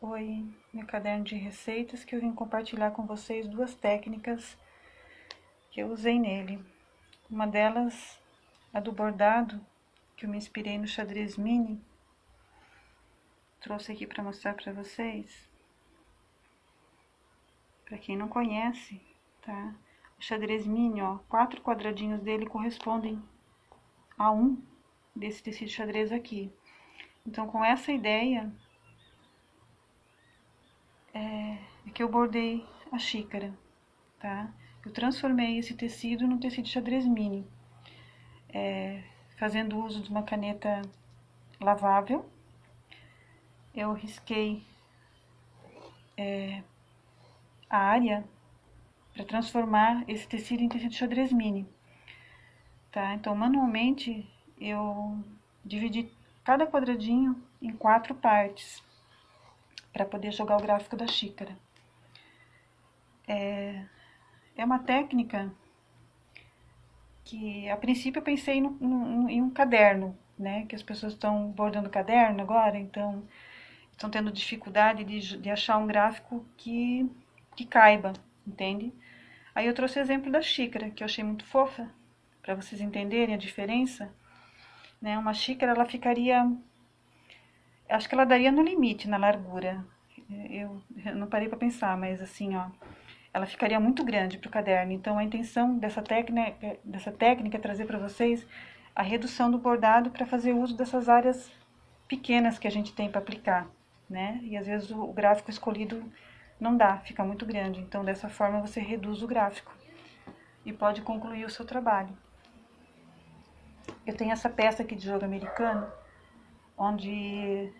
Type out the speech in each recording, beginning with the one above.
Oi, meu caderno de receitas que eu vim compartilhar com vocês duas técnicas que eu usei nele. Uma delas, a do bordado, que eu me inspirei no xadrez mini. Trouxe aqui para mostrar para vocês. Para quem não conhece, tá? O xadrez mini, ó, 4 quadradinhos dele correspondem a um desse tecido xadrez aqui. Então, com essa ideia, é que eu bordei a xícara, tá? Eu transformei esse tecido num tecido xadrez mini, fazendo uso de uma caneta lavável. Eu risquei a área para transformar esse tecido em tecido xadrez mini, tá? Então, manualmente, eu dividi cada quadradinho em 4 partes, para poder jogar o gráfico da xícara. É uma técnica que, a princípio, eu pensei em um caderno, né? Que as pessoas estão bordando caderno agora, então estão tendo dificuldade de achar um gráfico que caiba, entende? Aí eu trouxe o exemplo da xícara, que eu achei muito fofa, para vocês entenderem a diferença. Né? Uma xícara, ela ficaria... Acho que ela daria no limite, na largura. Eu não parei para pensar, mas assim, ó... Ela ficaria muito grande para o caderno. Então, a intenção dessa técnica é trazer para vocês a redução do bordado para fazer uso dessas áreas pequenas que a gente tem para aplicar, né? E às vezes o gráfico escolhido não dá, fica muito grande. Então, dessa forma, você reduz o gráfico e pode concluir o seu trabalho. Eu tenho essa peça aqui de jogo americano, onde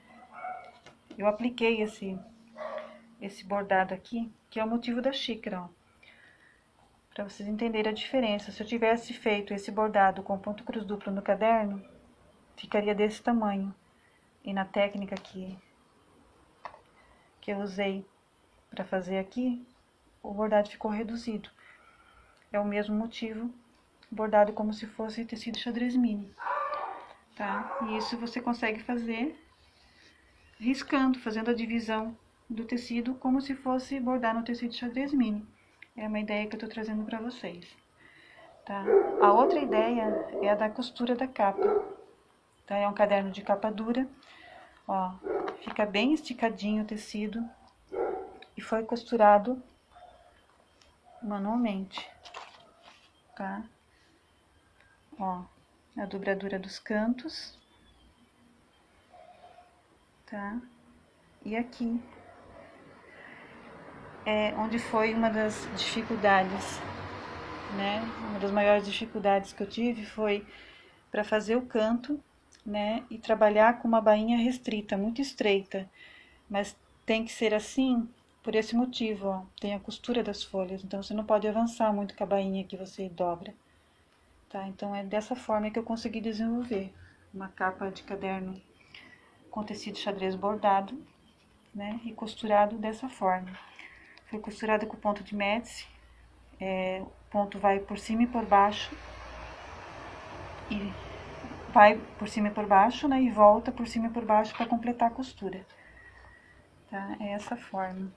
eu apliquei esse bordado aqui, que é o motivo da xícara, ó. Para vocês entenderem a diferença. Se eu tivesse feito esse bordado com ponto cruz duplo no caderno, ficaria desse tamanho. E na técnica que eu usei para fazer aqui, o bordado ficou reduzido. É o mesmo motivo, bordado como se fosse tecido xadrez mini, tá? E isso você consegue fazer riscando, fazendo a divisão do tecido como se fosse bordar no tecido xadrez mini. É uma ideia que eu tô trazendo para vocês, tá? A outra ideia é a da costura da capa, tá? É um caderno de capa dura, ó, fica bem esticadinho o tecido e foi costurado manualmente, tá? Ó, a dobradura dos cantos, tá? E aqui é onde foi uma das dificuldades, né? Uma das maiores dificuldades que eu tive foi para fazer o canto, né? E trabalhar com uma bainha restrita, muito estreita, mas tem que ser assim por esse motivo, ó. Tem a costura das folhas, então você não pode avançar muito com a bainha que você dobra, tá? Então é dessa forma que eu consegui desenvolver uma capa de caderno com tecido xadrez bordado, né? E costurado dessa forma. Foi costurado com ponto de Metz, o ponto vai por cima e por baixo, e vai por cima e por baixo, né? E volta por cima e por baixo para completar a costura, tá? É essa forma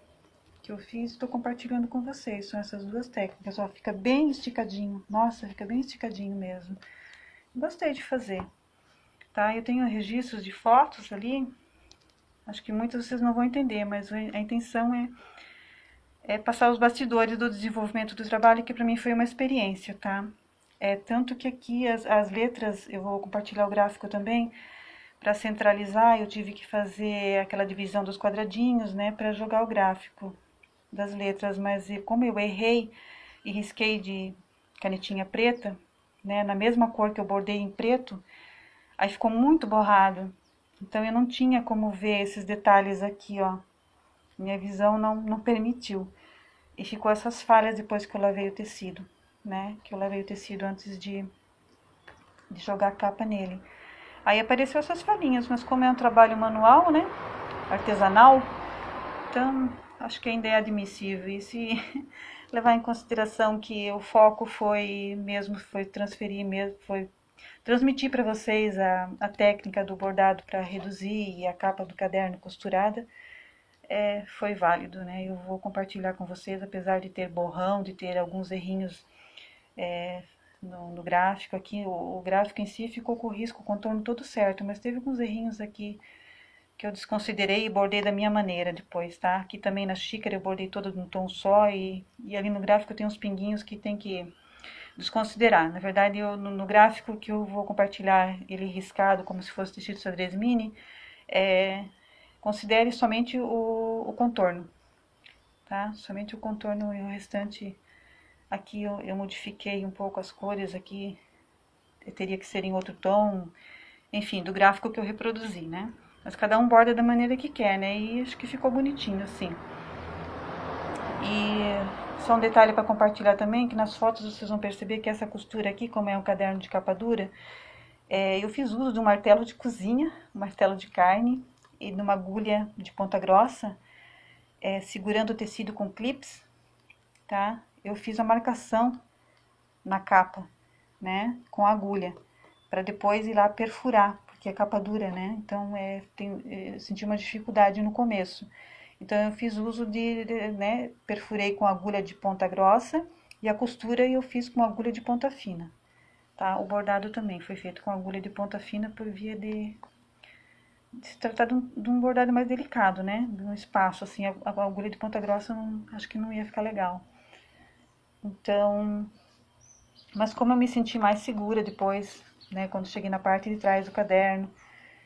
que eu fiz e estou compartilhando com vocês. São essas duas técnicas, ó, fica bem esticadinho, nossa, fica bem esticadinho mesmo. Gostei de fazer, tá? Eu tenho registros de fotos ali, acho que muitos vocês não vão entender, mas a intenção é passar os bastidores do desenvolvimento do trabalho, que para mim foi uma experiência, tá? Tanto que aqui as letras, eu vou compartilhar o gráfico também, para centralizar, eu tive que fazer aquela divisão dos quadradinhos, né, para jogar o gráfico das letras, mas como eu errei e risquei de canetinha preta, né, na mesma cor que eu bordei em preto, aí ficou muito borrado, então eu não tinha como ver esses detalhes aqui, ó, minha visão não permitiu, e ficou essas falhas depois que eu lavei o tecido, né, que eu lavei o tecido antes de jogar a capa nele. Aí apareceu essas falhinhas, mas como é um trabalho manual, né, artesanal, então acho que ainda é admissível. E se levar em consideração que o foco foi transmitir para vocês a técnica do bordado para reduzir e a capa do caderno costurada, foi válido, né? Eu vou compartilhar com vocês, apesar de ter borrão, de ter alguns errinhos no gráfico aqui, o gráfico em si ficou com o risco, o contorno todo certo, mas teve alguns errinhos aqui que eu desconsiderei e bordei da minha maneira depois, tá? Aqui também na xícara eu bordei todo num tom só e ali no gráfico tem uns pinguinhos que tem que desconsiderar. Na verdade, no gráfico que eu vou compartilhar ele riscado como se fosse tecido xadrez mini, considere somente o contorno, tá? Somente o contorno e o restante aqui eu modifiquei um pouco as cores aqui, teria que ser em outro tom, enfim, do gráfico que eu reproduzi, né? Mas cada um borda da maneira que quer, né? E acho que ficou bonitinho assim. E só um detalhe para compartilhar também, que nas fotos vocês vão perceber que essa costura aqui, como é um caderno de capa dura, eu fiz uso de um martelo de cozinha, um martelo de carne, e de uma agulha de ponta grossa, segurando o tecido com clips, tá? Eu fiz a marcação na capa, né, com a agulha, para depois ir lá perfurar, porque é capa dura, né? Então eu senti uma dificuldade no começo. Então eu fiz uso né, perfurei com agulha de ponta grossa e a costura eu fiz com agulha de ponta fina, tá? O bordado também foi feito com agulha de ponta fina por via de se tratar de um bordado mais delicado, né? De um espaço assim, a agulha de ponta grossa acho que não ia ficar legal. Então, mas como eu me senti mais segura depois, né, quando cheguei na parte de trás do caderno,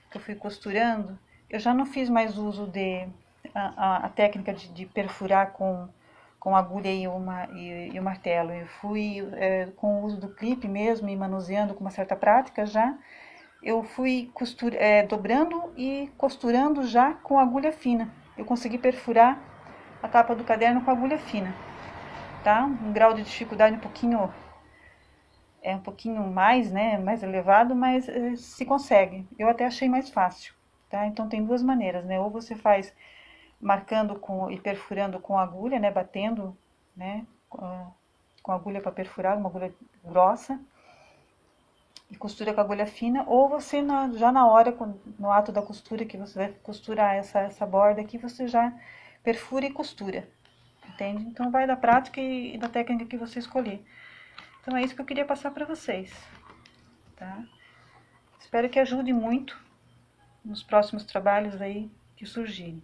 que eu fui costurando, eu já não fiz mais uso a técnica de perfurar com agulha e o martelo. Eu fui com o uso do clipe mesmo e manuseando com uma certa prática já, eu fui dobrando e costurando já com agulha fina. Eu consegui perfurar a capa do caderno com agulha fina, tá? Um grau de dificuldade um pouquinho mais, né, mais elevado, mas se consegue. Eu até achei mais fácil, tá? Então tem duas maneiras, né? Ou você faz marcando e perfurando com agulha, né, batendo, né, com agulha para perfurar, uma agulha grossa, e costura com agulha fina, ou você já na hora, no ato da costura, que você vai costurar essa borda aqui, você já perfura e costura, entende? Então vai da prática e da técnica que você escolher. Então é isso que eu queria passar para vocês, tá? Espero que ajude muito nos próximos trabalhos aí que surgirem.